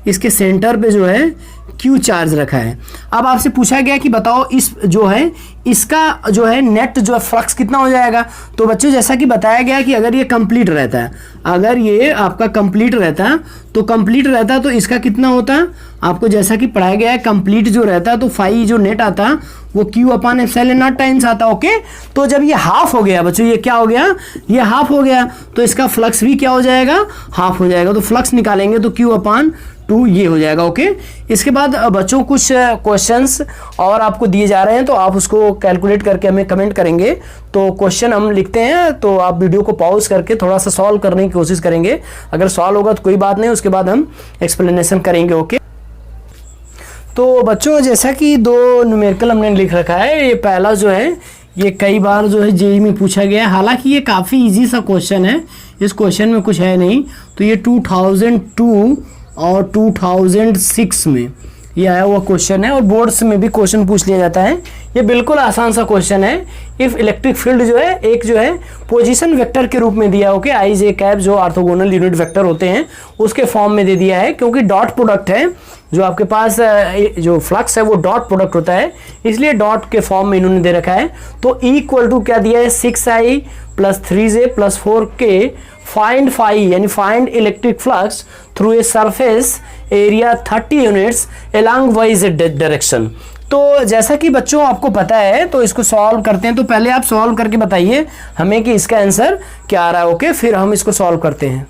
इसके सेंटर पे जो है Q चार्ज रखा है। अब आपसे पूछा गया कि बताओ इस जो है इसका जो है नेट जो है फ्लक्स कितना हो जाएगा। तो बच्चों जैसा कि बताया गया कि अगर ये कंप्लीट रहता है, अगर ये आपका कंप्लीट रहता है तो इसका कितना होता है, आपको जैसा कि पढ़ाया गया है कंप्लीट जो रहता है तो फाई जो नेट आता है वो Q upon epsilon not times आता। ओके, तो जब ये हाफ हो गया बच्चों, ये क्या हो गया, ये हाफ हो गया, तो इसका फ्लक्स भी क्या हो जाएगा, हाफ हो जाएगा। तो फ्लक्स निकालेंगे तो Q अपॉन 2 ये हो जाएगा। ओके, इसके बाद बच्चों कुछ क्वेश्चंस और आपको दिए जा रहे हैं, तो आप उसको कैलकुलेट करके हमें कमेंट करेंगे। तो क्वेश्चन हम लिखते हैं, तो आप वीडियो को पॉज करके थोड़ा सा सॉल्व करने की कोशिश करेंगे, अगर सॉल्व होगा तो कोई बात नहीं, उसके बाद हम एक्सप्लेनेशन करेंगे। ओके, तो बच्चों जैसा कि दो न्यूमेरिकल हमने लिख रखा है, ये पहला जो है ये कई बार जो है जेईई में पूछा गया है, हालांकि ये काफ़ी इजी सा क्वेश्चन है, इस क्वेश्चन में कुछ है नहीं। तो ये 2002 और 2006 में ये आया हुआ क्वेश्चन है, और बोर्ड्स में भी क्वेश्चन पूछ लिया जाता है। ये बिल्कुल आसान सा क्वेश्चन है। इफ इलेक्ट्रिक फील्ड जो है एक जो है पोजीशन वेक्टर के रूप में दिया है। ओके, आई जे कैप जो ऑर्थोगोनल यूनिट वेक्टर होते हैं उसके फॉर्म में दे दिया है, क्योंकि डॉट प्रोडक्ट है जो आपके पास जो फ्लक्स है वो डॉट प्रोडक्ट होता है, इसलिए डॉट के फॉर्म में इन्होंने दे रखा है। तो इक्वल टू क्या दिया है, 6i + 3j + 4k find phi यानी find electric flux through a surface area 30 units along y z direction. तो जैसा कि बच्चों आपको पता है, तो इसको सॉल्व करते हैं। तो पहले आप सॉल्व करके बताइए हमें कि इसका आंसर क्या आ रहा है। ओके, फिर हम इसको सॉल्व करते हैं।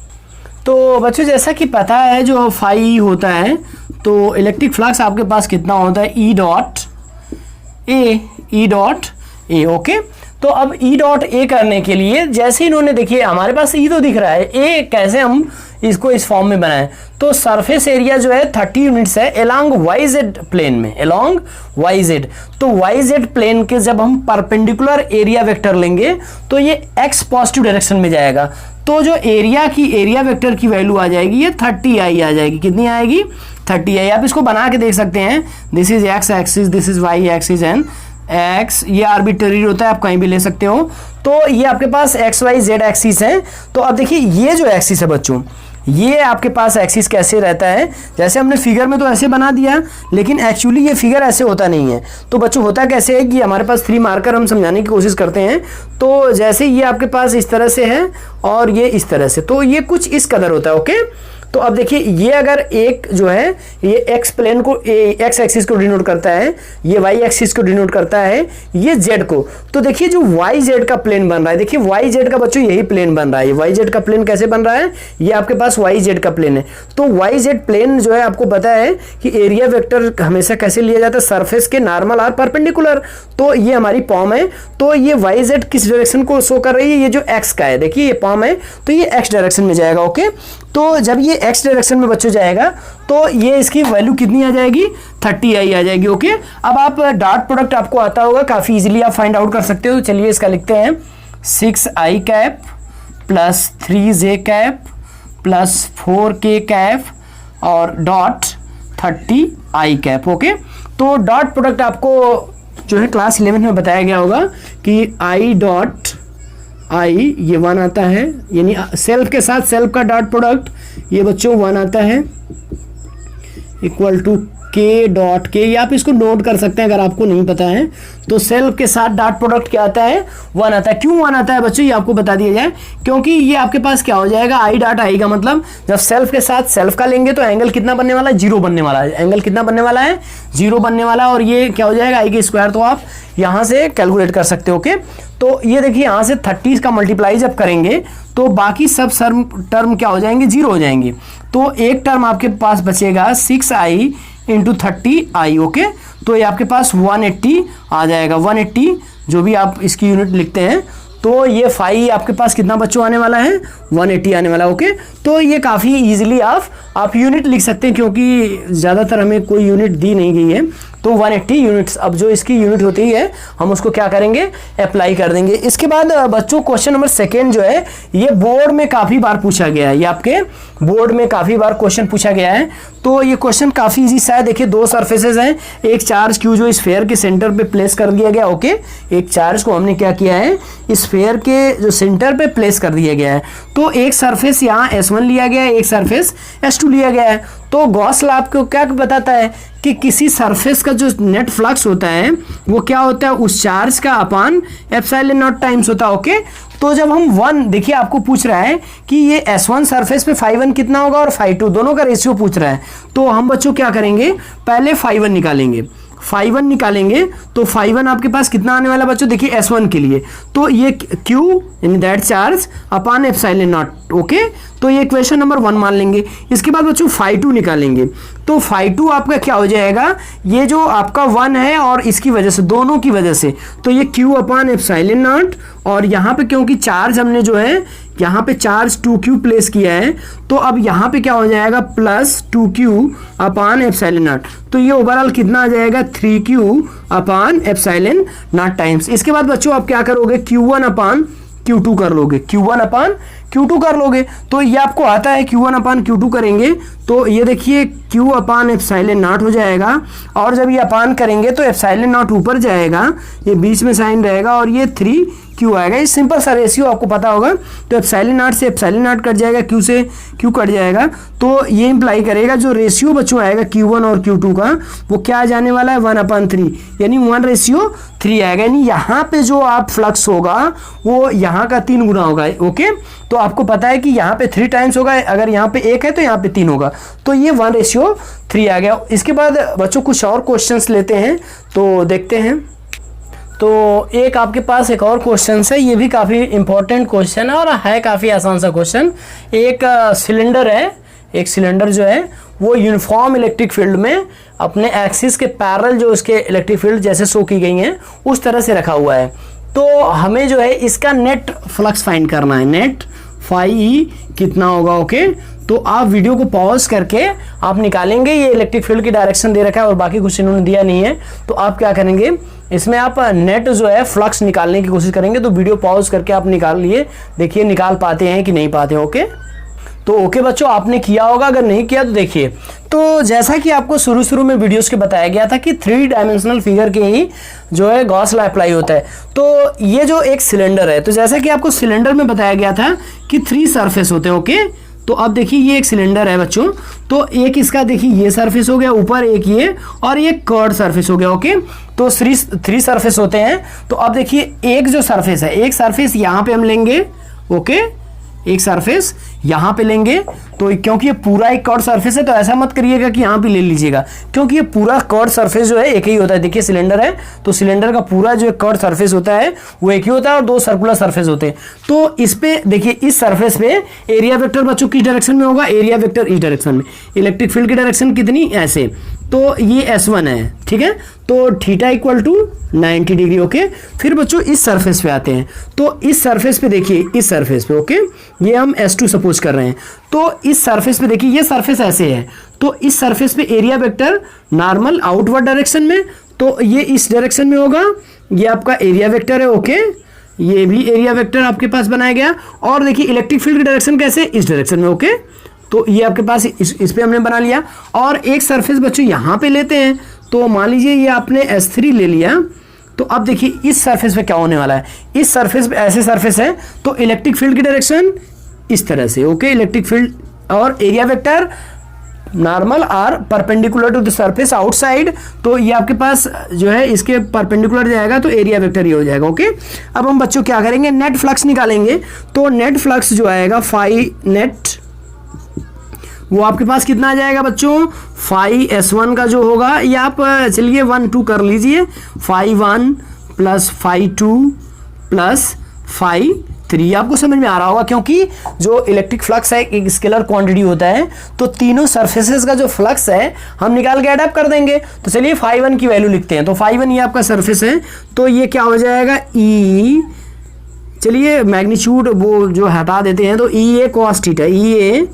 तो बच्चों जैसा कि पता है जो फाई होता है, तो इलेक्ट्रिक फ्लक्स आपके पास कितना होता है, ई डॉट ए। ओके, तो अब ई डॉट ए करने के लिए जैसे इन्होंने, देखिए हमारे पास ई तो दिख रहा है, ए कैसे हम इसको इस फॉर्म में बनाएं। तो सरफेस एरिया जो है 30 यूनिट्स है अलोंग वाई जेड प्लेन में, अलोंग वाई जेड। तो वाई जेड प्लेन के जब हम परपेंडिकुलर एरिया वेक्टर लेंगे तो ये एक्स पॉजिटिव डायरेक्शन में जाएगा। तो जो एरिया वेक्टर की वैल्यू आ जाएगी ये 30i आ जाएगी। कितनी आएगी, 30i। आप इसको बना के देख सकते हैं, this is x axis, this is y axis and x, ये आर्बिट्ररी होता है, आप कहीं भी ले सकते हो। तो ये आपके पास एक्स वाई जेड एक्सिस है। तो अब देखिए ये जो एक्सिस है बच्चों, ये आपके पास एक्सिस कैसे रहता है, जैसे हमने फिगर में तो ऐसे बना दिया, लेकिन एक्चुअली ये फिगर ऐसे होता नहीं है। तो बच्चों होता कैसे है कि हमारे पास 3 मार्कर हम समझाने की कोशिश करते हैं। तो जैसे ये आपके पास इस तरह से है और ये इस तरह से, तो ये कुछ इस कदर होता है। ओके, तो अब देखिए ये अगर एक जो है ये एक्स प्लेन को, एक्स एक्सिस को डिनोट करता है, ये वाई एक्सिस को डिनोट करता है, ये जेड को। तो देखिए जो वाई जेड का प्लेन बन रहा है, देखिए वाई जेड का बच्चों यही प्लेन बन रहा है। वाई जेड का प्लेन कैसे बन रहा है, ये आपके पास वाई जेड का प्लेन है। तो वाई जेड प्लेन जो है आपको पता है कि एरिया वेक्टर हमेशा कैसे लिया जाता है, सरफेस के नॉर्मल आर परपेंडिकुलर। तो ये हमारी पॉम है, तो ये वाई जेड किस डायरेक्शन को शो कर रही है, ये जो एक्स का है, देखिए ये पॉम है तो ये एक्स डायरेक्शन में जाएगा। ओके, तो जब ये एक्स डायरेक्शन में बच्चों जाएगा तो ये इसकी वैल्यू कितनी आ जाएगी, 30i आ जाएगी। ओके, अब आप डॉट प्रोडक्ट आपको आता होगा, काफ़ी इजीली आप फाइंड आउट कर सकते हो। चलिए इसका लिखते हैं 6i cap plus 3j cap plus 4k cap और डॉट 30i कैप। ओके, तो डॉट प्रोडक्ट आपको जो है क्लास 11 में बताया गया होगा कि i डॉट आई ये 1 आता है, यानी सेल्फ के साथ सेल्फ का डॉट प्रोडक्ट ये बच्चों 1 आता है, इक्वल टू के डॉट के। ये आप इसको नोट कर सकते हैं अगर आपको नहीं पता है तो। सेल्फ के साथ डॉट प्रोडक्ट क्या आता है, 1 आता है। क्यों 1 आता है बच्चों, ये आपको बता दिया जाए, क्योंकि ये आपके पास क्या हो जाएगा, आई डॉट आई का मतलब जब सेल्फ के साथ सेल्फ का लेंगे तो एंगल कितना बनने वाला है, 0 बनने वाला है। एंगल कितना बनने वाला है, 0 बनने वाला है। और ये क्या हो जाएगा, आई के स्क्वायर, तो आप यहाँ से कैलकुलेट कर सकते हो। ओके, तो ये देखिए यहाँ से 30 का मल्टीप्लाई जब करेंगे तो बाकी सब टर्म क्या हो जाएंगे, 0 हो जाएंगे। तो एक टर्म आपके पास बचेगा 6i इंटू 30i। ओके, तो ये आपके पास 180 आ जाएगा। 180 जो भी आप इसकी यूनिट लिखते हैं, तो ये 5 आपके पास कितना बच्चों आने वाला है, 180 आने वाला। ओके, तो ये काफ़ी इजीली आप यूनिट लिख सकते हैं, क्योंकि ज़्यादातर हमें कोई यूनिट दी नहीं गई है। तो 180 यूनिट्स, अब जो इसकी यूनिट होती है हम उसको क्या करेंगे, अप्लाई कर देंगे। इसके बाद बच्चों क्वेश्चन नंबर 2 जो है ये बोर्ड में काफ़ी बार पूछा गया है, ये आपके बोर्ड में काफ़ी बार क्वेश्चन पूछा गया है। तो ये क्वेश्चन काफ़ी इजी सा है। देखिए 2 सरफेसेज हैं, एक चार्ज क्यू जो स्फेयर के सेंटर पे प्लेस कर दिया गया। ओके, एक चार्ज को हमने क्या किया है, स्फेयर के जो सेंटर पे प्लेस कर दिया गया है। तो एक सरफेस यहाँ S1 लिया गया है, एक सरफेस S2 लिया गया है। तो गॉस लॉ आपको क्या बताता है कि किसी सरफेस का जो नेट फ्लक्स होता है वो क्या होता है, उस चार्ज का अपान एप्सिलॉन नॉट टाइम्स होता है। ओके, तो जब हम 1, देखिए आपको पूछ रहा है कि ये S1 सरफेस पे φ1 कितना होगा और φ2 दोनों का रेशियो पूछ रहा है। तो हम बच्चों क्या करेंगे, पहले φ1 निकालेंगे। φ1 निकालेंगे तो φ1 आपके पास कितना आने वाला बच्चों, देखिए S1 के लिए तो ये Q यानी that charge upon epsilon not. Okay, तो ये इक्वेशन नंबर 1 मान लेंगे। इसके बाद बच्चों φ2 निकालेंगे, तो φ2 आपका क्या हो जाएगा, ये जो आपका 1 है और इसकी वजह से, दोनों की वजह से, तो ये Q अपान एप्सिलॉन नॉट। और यहाँ पे क्योंकि चार्ज हमने जो है यहाँ पे चार्ज 2Q प्लेस किया है, तो अब यहाँ पे क्या हो जाएगा, प्लस 2Q अपान एप्सिलॉन नॉट। तो ये ओवरऑल कितना आ जाएगा, 3Q upon epsilon not times. इसके बाद बच्चों आप क्या करोगे, Q1 अपान Q2 कर लोगे, Q1 अपान Q2 कर लोगे। तो ये आपको आता है, Q1 अपान Q2 करेंगे तो ये देखिए Q अपान एप्सिलॉन नॉट हो जाएगा। और जब ये अपान करेंगे तो एप्सिलॉन नॉट ऊपर जाएगा, ये बीच में साइन रहेगा और ये 3Q आएगा। ये सिंपल सा रेशियो आपको पता होगा। तो एप्सिलॉन नॉट से एप्सिलॉन नॉट कट जाएगा, Q से Q कट जाएगा। तो ये इंप्लाई करेगा जो रेशियो बच्चों आएगा Q1 और Q2 का, वो क्या आ जाने वाला है, 1/3, यानी 1:3 आएगा। यानी यहाँ पे जो आप फ्लक्स होगा वो यहाँ का 3 गुना होगा। ओके, तो आपको पता है कि यहाँ पे 3 टाइम्स होगा, अगर यहाँ पे 1 है तो यहाँ पे 3 होगा। तो ये 1:3 आ गया। इसके बाद बच्चों कुछ और क्वेश्चंस लेते हैं, तो देखते हैं। तो एक आपके पास एक और क्वेश्चन है, ये भी काफ़ी इंपॉर्टेंट क्वेश्चन है और है काफ़ी आसान सा क्वेश्चन। एक सिलेंडर है, एक सिलेंडर जो है वो यूनिफॉर्म इलेक्ट्रिक फील्ड में अपने एक्सिस के पैरेलल जो इसके इलेक्ट्रिक फील्ड जैसे शो की गई हैं उस तरह से रखा हुआ है। तो हमें जो है इसका नेट फ्लक्स फाइंड करना है, नेट φe कितना होगा। ओके, तो आप वीडियो को पॉज करके आप निकालेंगे, ये इलेक्ट्रिक फील्ड की डायरेक्शन दे रखा है और बाकी कुछ इन्होंने दिया नहीं है। तो आप क्या करेंगे, इसमें आप नेट जो है फ्लक्स निकालने की कोशिश करेंगे। तो वीडियो पॉज करके आप निकाल लिए, देखिए निकाल पाते हैं कि नहीं पाते। ओके, तो ओके बच्चों आपने किया होगा, अगर नहीं किया तो देखिए। तो जैसा कि आपको शुरू में वीडियोस के बताया गया था कि 3 डायमेंशनल फिगर के ही जो है गॉस लॉ अप्लाई होता है। तो ये जो एक सिलेंडर है, तो जैसा कि आपको सिलेंडर में बताया गया था कि 3 सरफेस होते हैं। ओके, तो अब देखिए ये एक सिलेंडर है बच्चों, तो एक इसका देखिए ये सरफेस हो गया ऊपर, एक ये, और ये कर्ड सरफेस हो गया। ओके, तो थ्री सरफेस होते हैं। तो अब देखिए एक जो सरफेस है, एक सरफेस यहाँ पे हम लेंगे। ओके, एक सरफेस यहाँ पे लेंगे, तो क्योंकि ये पूरा एक कर्ड सरफेस है तो ऐसा मत करिएगा कि यहाँ पे ले लीजिएगा, क्योंकि ये पूरा कर्ड सरफेस जो है एक ही होता है। देखिए सिलेंडर है तो सिलेंडर का पूरा जो कर्ड सरफेस होता है वो एक ही होता है और दो सर्कुलर सरफेस होते हैं। तो इस पे देखिए इस सरफेस पे एरिया वेक्टर बच्चों किस डायरेक्शन में होगा, एरिया वेक्टर इस डायरेक्शन में। इलेक्ट्रिक फील्ड की डायरेक्शन कितनी, ऐसे, तो ये S1 है, ठीक है। तो theta equal to 90 degree. Okay, फिर बच्चों इस सरफेस पे आते हैं, तो इस सरफेस पे देखिए, इस सरफेस पे, ओके, ये हम S2 सपोज कर रहे हैं। तो इस सरफेस पे देखिए ये सरफेस ऐसे है, तो इस सरफेस पे area vector normal outward direction में, तो ये इस डायरेक्शन में होगा, ये आपका एरिया वेक्टर है। ओके, ये भी एरिया वेक्टर आपके पास बनाया गया। और देखिए इलेक्ट्रिक फील्ड की डायरेक्शन कैसे, इस डायरेक्शन में। ओके, तो ये आपके पास इस पे हमने बना लिया। और एक सरफेस बच्चों यहाँ पे लेते हैं, तो मान लीजिए ये आपने S3 ले लिया। तो अब देखिए इस सरफेस पे क्या होने वाला है, इस सरफेस पे ऐसे सरफेस है, तो इलेक्ट्रिक फील्ड की डायरेक्शन इस तरह से। ओके, इलेक्ट्रिक फील्ड और area vector normal are perpendicular to the surface outside, तो ये आपके पास जो है इसके परपेंडिकुलर जाएगा, तो एरिया वेक्टर ये हो जाएगा। ओके, अब हम बच्चों क्या करेंगे, नेट फ्लक्स निकालेंगे। तो नेट फ्लक्स जो आएगा फाई नेट, वो आपके पास कितना आ जाएगा बच्चों, फाई S1 का जो होगा, ये आप चलिए 1 2 कर लीजिए, phi 1 plus phi 2 plus phi 3। आपको समझ में आ रहा होगा, क्योंकि जो इलेक्ट्रिक फ्लक्स है एक स्केलर क्वांटिटी होता है, तो तीनों सरफेसेस का जो फ्लक्स है हम निकाल के एडअप कर देंगे। तो चलिए फाई 1 की वैल्यू लिखते हैं। तो फाई 1 ये आपका सरफेस है, तो ये क्या हो जाएगा, ई, चलिए मैग्नीट्यूड वो जो हटा देते हैं, तो ई A cos theta, E A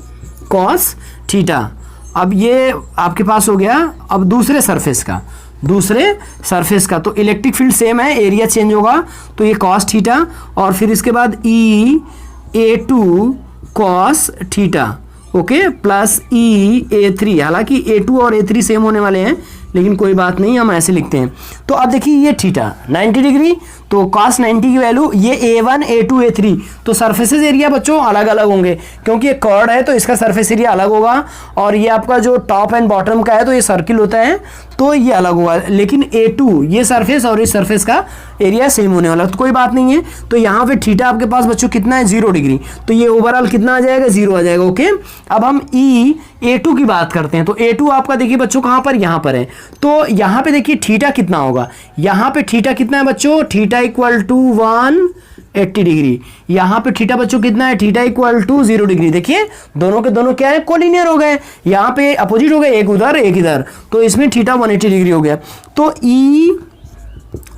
cos theta. अब ये आपके पास हो गया। अब दूसरे सरफेस का, तो इलेक्ट्रिक फील्ड सेम है, एरिया चेंज होगा, तो ये कॉस थीटा, और फिर इसके बाद E_A2 cos theta. Okay, plus E_A3, हालांकि A2 और A3 सेम होने वाले हैं, लेकिन कोई बात नहीं, हम ऐसे लिखते हैं। तो अब देखिए ये थीटा 90 डिग्री, तो cos 90 की वैल्यू, ये A1 A2 A3, तो सरफेसेस एरिया बच्चों अलग अलग होंगे, क्योंकि ये कर्ड है तो इसका सरफेस एरिया अलग होगा, और ये आपका जो टॉप एंड बॉटम का है तो ये सर्किल होता है तो ये अलग होगा, लेकिन A2 ये सरफेस और इस सरफेस का एरिया सेम होने वाला, तो कोई बात नहीं है। तो यहाँ पे थीटा आपके पास बच्चों कितना है, 0 डिग्री, तो ये ओवरऑल कितना आ जाएगा, 0 आ जाएगा। ओके, अब हम A2 की बात करते हैं। तो A2 आपका देखिए बच्चों कहाँ पर, यहाँ पर है, तो यहाँ पे देखिए थीटा कितना होगा, यहाँ पे थीटा कितना है बच्चों, थीटा इक्वल टू 180 डिग्री। यहाँ पे थीटा बच्चों कितना है, थीटा इक्वल टू 0 डिग्री। देखिए दोनों के दोनों क्या है, कोलिनियर हो गए, यहाँ पे अपोजिट हो गए, एक उधर एक इधर, तो इसमें थीटा 180 डिग्री हो गया। तो ई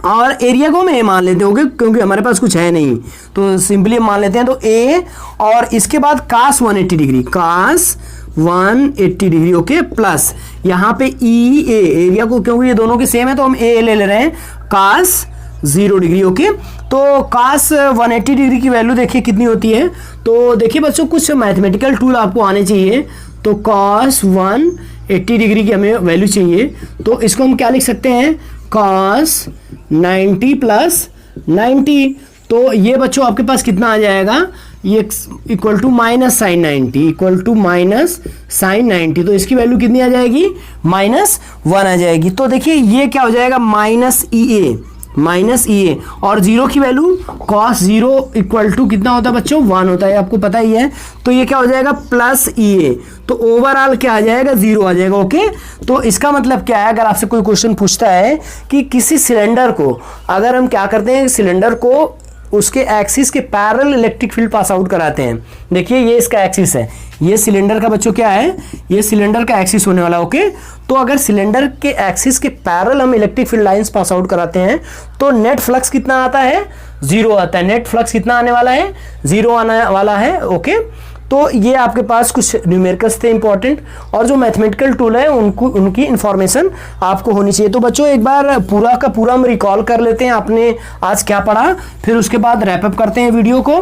और एरिया को हम ए मान लेते होंगे, क्योंकि हमारे पास कुछ है नहीं, तो सिंपली मान लेते हैं। तो ए, और इसके बाद कास 180 डिग्री, कास 180 डिग्री। ओके, प्लस यहाँ पे ई ए, एरिया को क्योंकि ये दोनों के सेम है तो हम ए ले रहे हैं, कास 0 डिग्री। ओके, तो कास 180 डिग्री की वैल्यू देखिए कितनी होती है। तो देखिए बच्चों कुछ मैथमेटिकल टूल आपको आने चाहिए। तो कास 180 डिग्री की हमें वैल्यू चाहिए, तो इसको हम क्या लिख सकते हैं, कास 90 प्लस 90। तो ये बच्चों आपके पास कितना आ जाएगा, ये equal to minus sine 90, equal to minus sine 90, तो इसकी वैल्यू कितनी आ जाएगी, -1 आ जाएगी। तो देखिए ये क्या हो जाएगा, माइनस ई ए, और 0 की वैल्यू cos 0 इक्वल टू कितना होता है बच्चों, 1 होता है, आपको पता ही है। तो ये क्या हो जाएगा, प्लस ई ए, तो ओवरऑल क्या आ जाएगा, 0 आ जाएगा। ओके, तो इसका मतलब क्या है, अगर आपसे कोई क्वेश्चन पूछता है कि किसी सिलेंडर को अगर हम क्या करते हैं, सिलेंडर को उसके एक्सिस के parallel electric field pass out कराते हैं। देखिए ये इसका एक्सिस है, ये सिलेंडर का बच्चों क्या है, ये सिलेंडर का एक्सिस होने वाला। ओके, तो अगर सिलेंडर के एक्सिस के पैरेलल हम electric field lines pass out कराते हैं तो नेट फ्लक्स कितना आता है, 0 आता है। नेट फ्लक्स कितना आने वाला है, 0 आने वाला है। ओके, तो ये आपके पास कुछ न्यूमेरिकल्स थे इंपॉर्टेंट, और जो मैथमेटिकल टूल है उनकी इंफॉर्मेशन आपको होनी चाहिए। तो बच्चों एक बार पूरा का पूरा हम रिकॉल कर लेते हैं आपने आज क्या पढ़ा, फिर उसके बाद रैपअप करते हैं वीडियो को।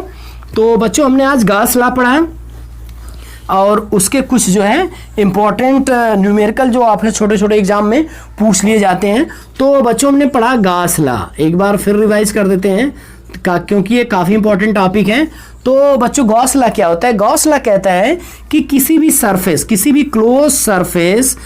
तो बच्चों हमने आज गॉस लॉ पढ़ा, और उसके कुछ जो है इंपॉर्टेंट न्यूमेरिकल जो आपने छोटे छोटे एग्जाम में पूछ लिए जाते हैं। तो बच्चों हमने पढ़ा गॉस लॉ, एक बार फिर रिवाइज कर देते हैं क्योंकि ये काफ़ी इंपॉर्टेंट टॉपिक है। तो बच्चों गॉस लॉ क्या होता है? गॉस लॉ कहता है कि किसी भी सरफेस, किसी भी क्लोज सरफेस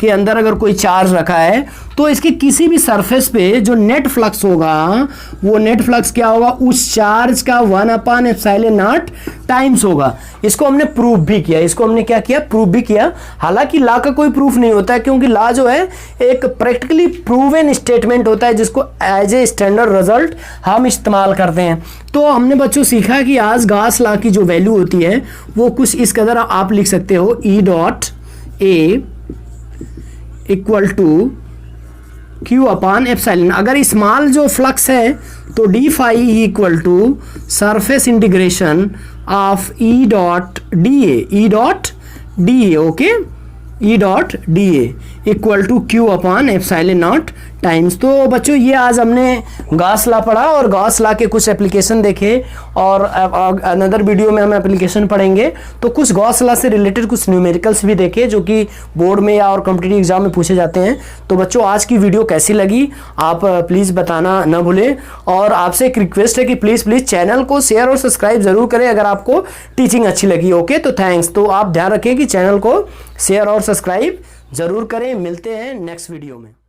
के अंदर अगर कोई चार्ज रखा है तो इसके किसी भी सरफेस पे जो नेट फ्लक्स होगा वो नेट फ्लक्स क्या होगा? उस चार्ज का 1/ε0 टाइम्स होगा। इसको हमने प्रूफ भी किया, इसको हमने क्या किया? प्रूफ भी किया। हालांकि लॉ का कोई प्रूफ नहीं होता है, क्योंकि लॉ जो है एक प्रैक्टिकली प्रूवन स्टेटमेंट होता है जिसको एज ए स्टैंडर्ड रिजल्ट हम इस्तेमाल करते हैं। तो हमने बच्चों सीखा कि आज गॉस लॉ की जो वैल्यू होती है वो कुछ इस कदर आप लिख सकते हो, E.A इक्वल टू Q/ε। अगर स्मॉल जो फ्लक्स है तो d phi equal to surface integration of E.DA okay, E.DA equal to Q/ε0 times. तो बच्चों ये आज हमने गॉस लॉ पढ़ा और गॉस लॉ के कुछ एप्लीकेशन देखे और अनदर वीडियो में हम एप्लीकेशन पढ़ेंगे। तो कुछ गॉस लॉ से रिलेटेड कुछ न्यूमेरिकल्स भी देखे जो कि बोर्ड में या और कॉम्पिटिटिव एग्जाम में पूछे जाते हैं। तो बच्चों आज की वीडियो कैसी लगी आप प्लीज़ बताना न भूलें, और आपसे एक रिक्वेस्ट है कि प्लीज़ चैनल को शेयर और सब्सक्राइब जरूर करें अगर आपको टीचिंग अच्छी लगी। ओके, तो थैंक्स। तो आप ध्यान रखें कि चैनल को शेयर और सब्सक्राइब जरूर करें। मिलते हैं नेक्स्ट वीडियो में।